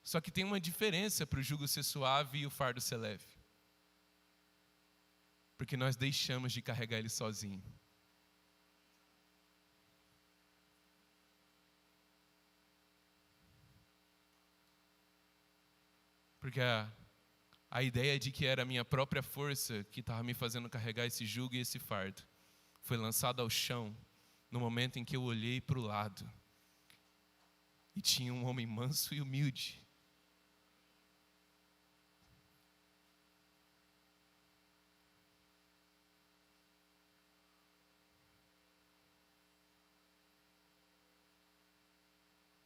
Só que tem uma diferença para o jugo ser suave e o fardo ser leve. Porque nós deixamos de carregar ele sozinho. Porque a ideia de que era a minha própria força que estava me fazendo carregar esse jugo e esse fardo foi lançada ao chão no momento em que eu olhei para o lado e tinha um homem manso e humilde.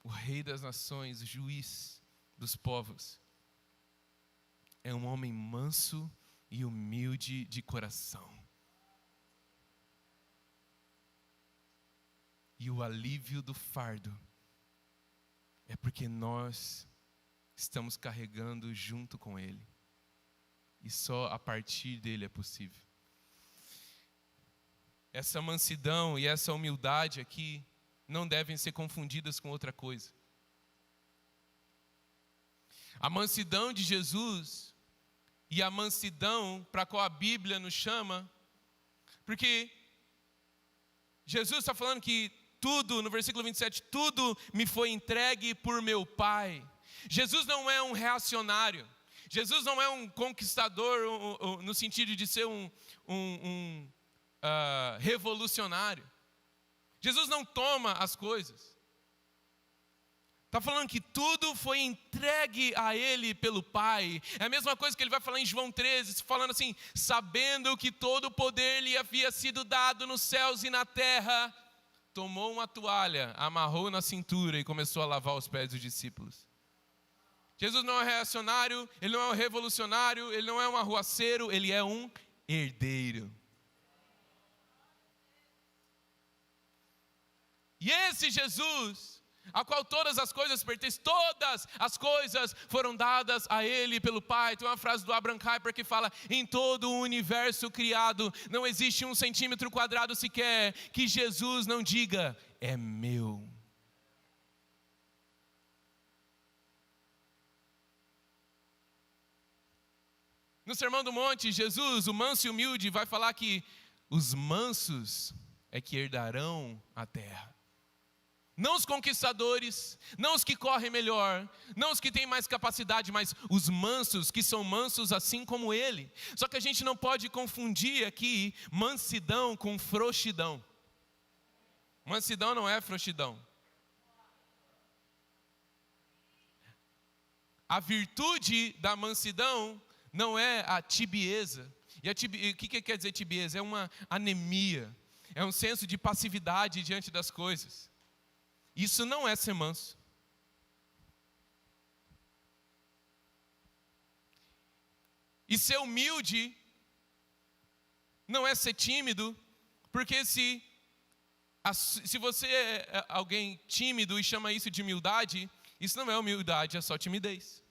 O Rei das Nações, o Juiz dos povos, é um homem manso e humilde de coração. E o alívio do fardo é porque nós estamos carregando junto com ele. E só a partir dele é possível. Essa mansidão e essa humildade aqui não devem ser confundidas com outra coisa. A mansidão de Jesus e a mansidão para a qual a Bíblia nos chama, porque Jesus está falando que tudo, no versículo 27, tudo me foi entregue por meu Pai. Jesus não é um reacionário, Jesus não é um conquistador no sentido de ser um revolucionário. Jesus não toma as coisas. Está falando que tudo foi entregue a Ele pelo Pai. É a mesma coisa que Ele vai falar em João 13, falando assim: sabendo que todo o poder lhe havia sido dado nos céus e na terra, tomou uma toalha, amarrou na cintura e começou a lavar os pés dos discípulos. Jesus não é reacionário, Ele não é um revolucionário, Ele não é um arruaceiro, Ele é um herdeiro. esse Jesus, a qual todas as coisas pertencem, todas as coisas foram dadas a Ele pelo Pai. Tem uma frase do Abraham Kuyper que fala: em todo o universo criado, não existe 1 centímetro quadrado sequer que Jesus não diga, é meu. No Sermão do Monte, Jesus, o manso e humilde, vai falar que os mansos é que herdarão a terra. Não os conquistadores, não os que correm melhor, não os que têm mais capacidade, mas os mansos, que são mansos assim como ele. Só que a gente não pode confundir aqui mansidão com frouxidão. Mansidão não é frouxidão. A virtude da mansidão não é a tibieza. E o que quer dizer tibieza? É uma anemia, é um senso de passividade diante das coisas. Isso não é ser manso. E ser humilde não é ser tímido, porque se você é alguém tímido e chama isso de humildade, isso não é humildade, é só timidez.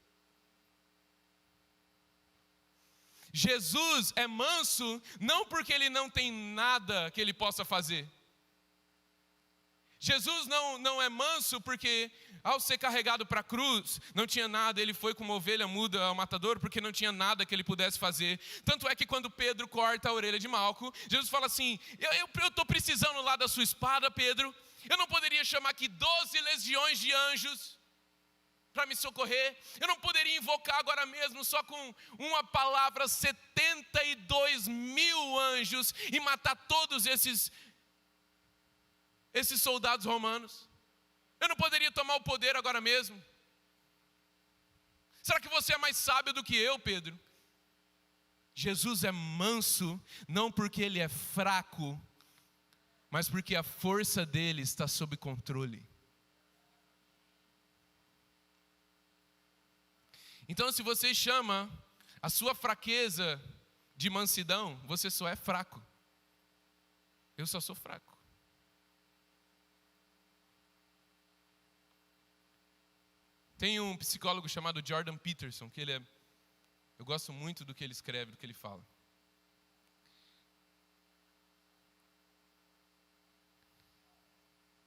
Jesus é manso não porque ele não tem nada que ele possa fazer. Jesus não é manso porque ao ser carregado para a cruz, não tinha nada, ele foi como uma ovelha muda ao matador porque não tinha nada que ele pudesse fazer. Tanto é que quando Pedro corta a orelha de Malco, Jesus fala assim: eu estou precisando lá da sua espada, Pedro, eu não poderia chamar aqui 12 legiões de anjos para me socorrer, eu não poderia invocar agora mesmo só com uma palavra 72 mil anjos e matar todos esses soldados romanos? Eu não poderia tomar o poder agora mesmo? Será que você é mais sábio do que eu, Pedro? Jesus é manso, não porque ele é fraco, mas porque a força dele está sob controle. Então, se você chama a sua fraqueza de mansidão, você só é fraco. Eu só sou fraco. Tem um psicólogo chamado Jordan Peterson, que eu gosto muito do que ele escreve, do que ele fala.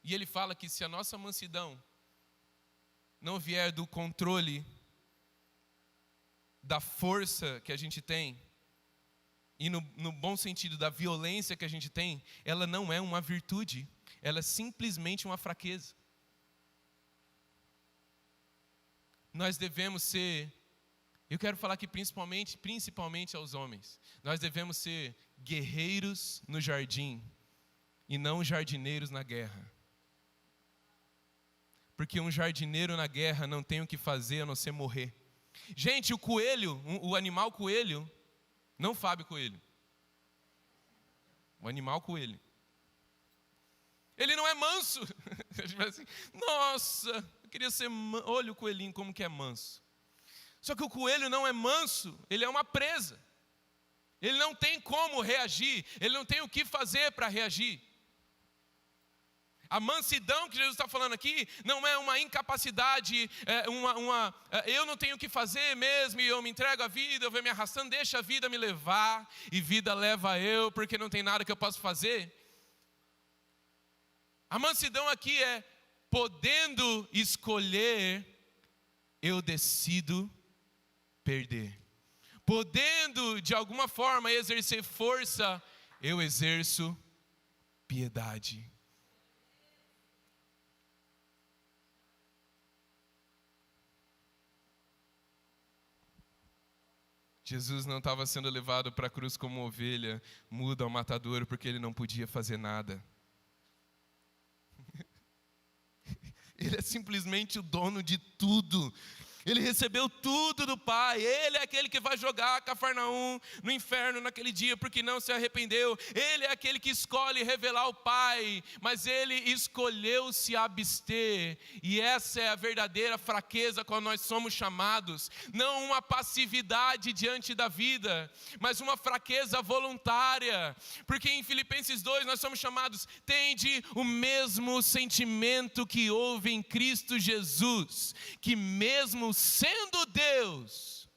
E ele fala que se a nossa mansidão não vier do controle da força que a gente tem, e no bom sentido da violência que a gente tem, ela não é uma virtude, ela é simplesmente uma fraqueza. Nós devemos ser, eu quero falar aqui principalmente aos homens, nós devemos ser guerreiros no jardim e não jardineiros na guerra. Porque um jardineiro na guerra não tem o que fazer a não ser morrer. Gente, o coelho, o animal coelho, não Fábio Coelho. O animal coelho. Ele não é manso. Assim, nossa, eu queria ser manso. Olha o coelhinho como que é manso. Só que o coelho não é manso, ele é uma presa. Ele não tem como reagir, ele não tem o que fazer para reagir. A mansidão que Jesus está falando aqui não é uma incapacidade, eu não tenho o que fazer mesmo e eu me entrego à vida, eu vou me arrastando, deixa a vida me levar e vida leva eu porque não tem nada que eu possa fazer. A mansidão aqui é podendo escolher, eu decido perder. Podendo de alguma forma exercer força, eu exerço piedade. Jesus não estava sendo levado para a cruz como ovelha muda ao matador porque ele não podia fazer nada. Ele é simplesmente o dono de tudo. Ele recebeu tudo do Pai. Ele é aquele que vai jogar Cafarnaum no inferno naquele dia, porque não se arrependeu. Ele é aquele que escolhe revelar o Pai, mas ele escolheu se abster. E essa é a verdadeira fraqueza quando nós somos chamados. Não uma passividade diante da vida, mas uma fraqueza voluntária. Porque em Filipenses 2 nós somos chamados, tende o mesmo sentimento que houve em Cristo Jesus, que mesmo sendo Deus,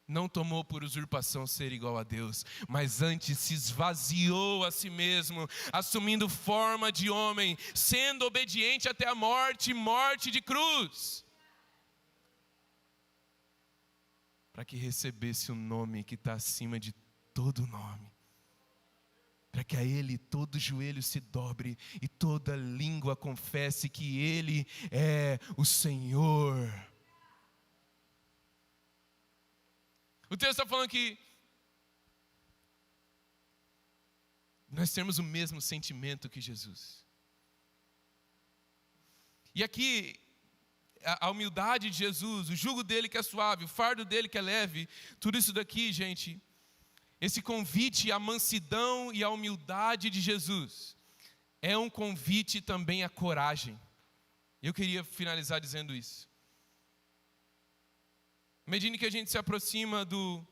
não tomou por usurpação ser igual a Deus, mas antes se esvaziou a si mesmo, assumindo forma de homem, sendo obediente até a morte, morte de cruz, para que recebesse o nome que está acima de todo nome, para que a Ele todo joelho se dobre e toda língua confesse que Ele é o Senhor. O texto está falando que nós temos o mesmo sentimento que Jesus. E aqui, a humildade de Jesus, o jugo dele que é suave, o fardo dele que é leve, tudo isso daqui, gente, esse convite à mansidão e à humildade de Jesus, é um convite também à coragem. Eu queria finalizar dizendo isso. À medida que a gente se aproxima do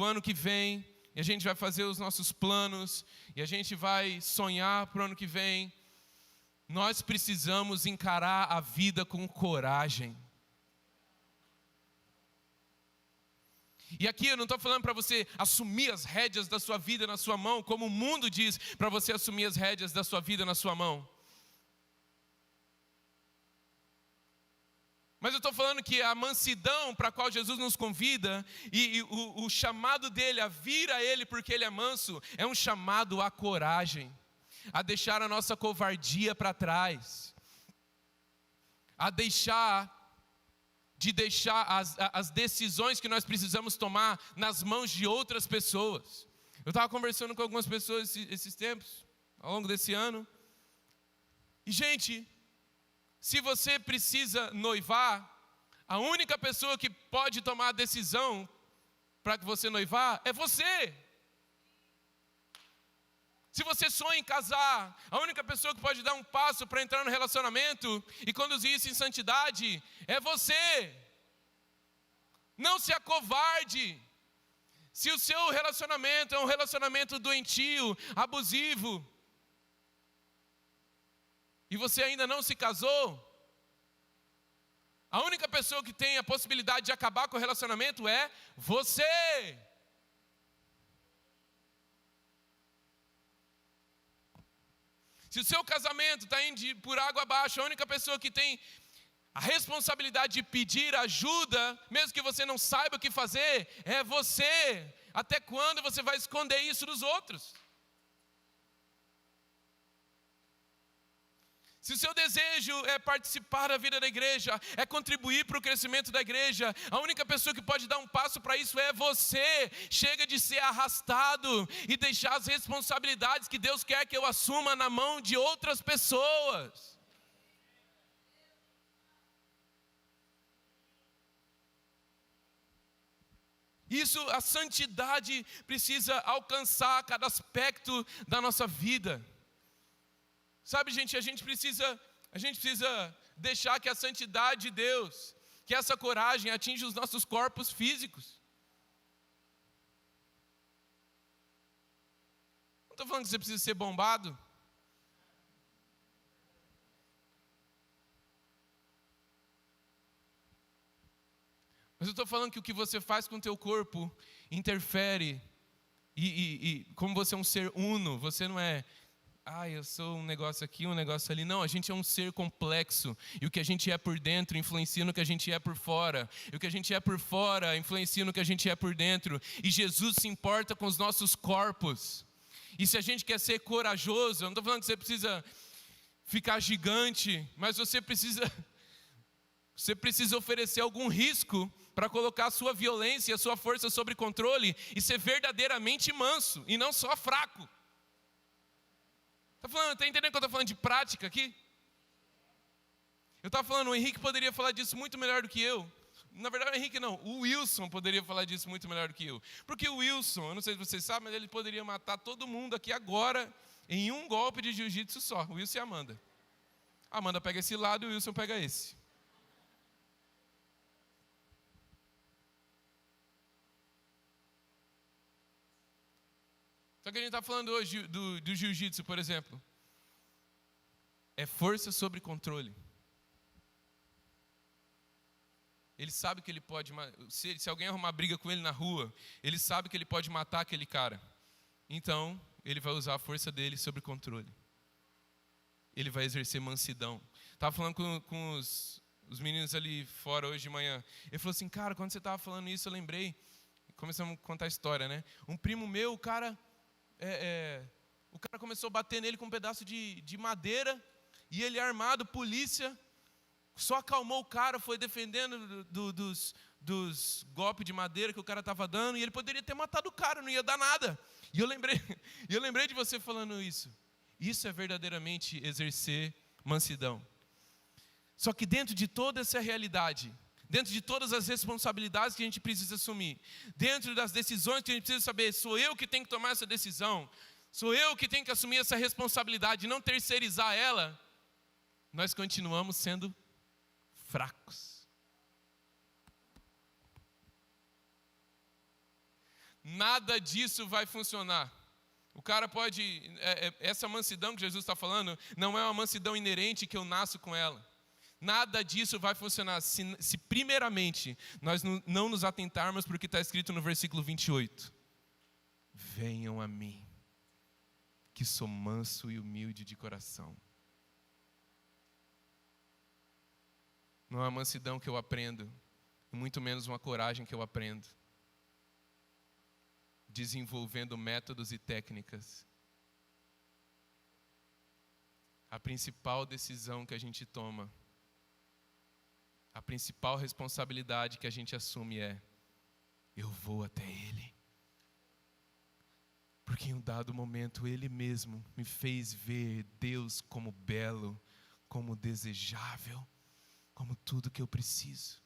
ano que vem, e a gente vai fazer os nossos planos, e a gente vai sonhar para o ano que vem, nós precisamos encarar a vida com coragem. E aqui eu não estou falando para você assumir as rédeas da sua vida na sua mão, como o mundo diz para você assumir as rédeas da sua vida na sua mão. Mas eu estou falando que a mansidão para a qual Jesus nos convida e o chamado dele a vir a ele porque ele é manso, é um chamado à coragem, a deixar a nossa covardia para trás, a deixar as decisões que nós precisamos tomar nas mãos de outras pessoas. Eu estava conversando com algumas pessoas esses tempos, ao longo desse ano, e gente, se você precisa noivar, a única pessoa que pode tomar a decisão para que você noivar é você. Se você sonha em casar, a única pessoa que pode dar um passo para entrar no relacionamento e conduzir isso em santidade é você. Não se acovarde. Se o seu relacionamento é um relacionamento doentio, abusivo, e você ainda não se casou, a única pessoa que tem a possibilidade de acabar com o relacionamento é você. Se o seu casamento está indo por água abaixo, a única pessoa que tem a responsabilidade de pedir ajuda, mesmo que você não saiba o que fazer, é você. Até quando você vai esconder isso dos outros? Se o seu desejo é participar da vida da igreja, é contribuir para o crescimento da igreja, a única pessoa que pode dar um passo para isso é você. Chega de ser arrastado e deixar as responsabilidades que Deus quer que eu assuma na mão de outras pessoas. Isso, a santidade precisa alcançar cada aspecto da nossa vida. Sabe, gente, a gente precisa deixar que a santidade de Deus, que essa coragem atinja os nossos corpos físicos. Não estou falando que você precisa ser bombado. Mas eu estou falando que o que você faz com o teu corpo interfere. E como você é um ser uno, você não é... eu sou um negócio aqui, um negócio ali. Não, a gente é um ser complexo. E o que a gente é por dentro influencia no que a gente é por fora. E o que a gente é por fora influencia no que a gente é por dentro. E Jesus se importa com os nossos corpos. E se a gente quer ser corajoso, eu não estou falando que você precisa ficar gigante, mas você precisa oferecer algum risco para colocar a sua violência e a sua força sob controle e ser verdadeiramente manso e não só fraco. Está entendendo que eu estou falando de prática aqui? Eu estava falando, o Henrique poderia falar disso muito melhor do que eu. Na verdade, o Henrique não, o Wilson poderia falar disso muito melhor do que eu. Porque o Wilson, eu não sei se vocês sabem, mas ele poderia matar todo mundo aqui agora em um golpe de jiu-jitsu só. O Wilson e a Amanda. A Amanda pega esse lado e o Wilson pega esse. Só que a gente está falando hoje do jiu-jitsu, por exemplo. É força sobre controle. Ele sabe que ele pode, se alguém arrumar briga com ele na rua, ele sabe que ele pode matar aquele cara. Então, ele vai usar a força dele sobre controle. Ele vai exercer mansidão. Estava falando com os meninos ali fora hoje de manhã. Ele falou assim, cara, quando você estava falando isso, eu lembrei. Começamos a contar a história, né? Um primo meu, o cara começou a bater nele com um pedaço de madeira. E ele armado, polícia, só acalmou o cara, foi defendendo dos golpes de madeira que o cara estava dando. E ele poderia ter matado o cara, não ia dar nada. E eu lembrei de você falando isso. Isso é verdadeiramente exercer mansidão. Só que dentro de toda essa realidade, dentro de todas as responsabilidades que a gente precisa assumir, dentro das decisões que a gente precisa saber, sou eu que tenho que tomar essa decisão, sou eu que tenho que assumir essa responsabilidade, não terceirizar ela, nós continuamos sendo fracos. Nada disso vai funcionar. O cara pode, essa mansidão que Jesus está falando, não é uma mansidão inerente que eu nasço com ela. Nada disso vai funcionar se primeiramente nós não nos atentarmos para o que está escrito no versículo 28. Venham a mim, que sou manso e humilde de coração. Não é uma mansidão que eu aprendo, muito menos uma coragem que eu aprendo. Desenvolvendo métodos e técnicas. A principal decisão que a gente toma, a principal responsabilidade que a gente assume é: eu vou até Ele. Porque em um dado momento Ele mesmo me fez ver Deus como belo, como desejável, como tudo que eu preciso.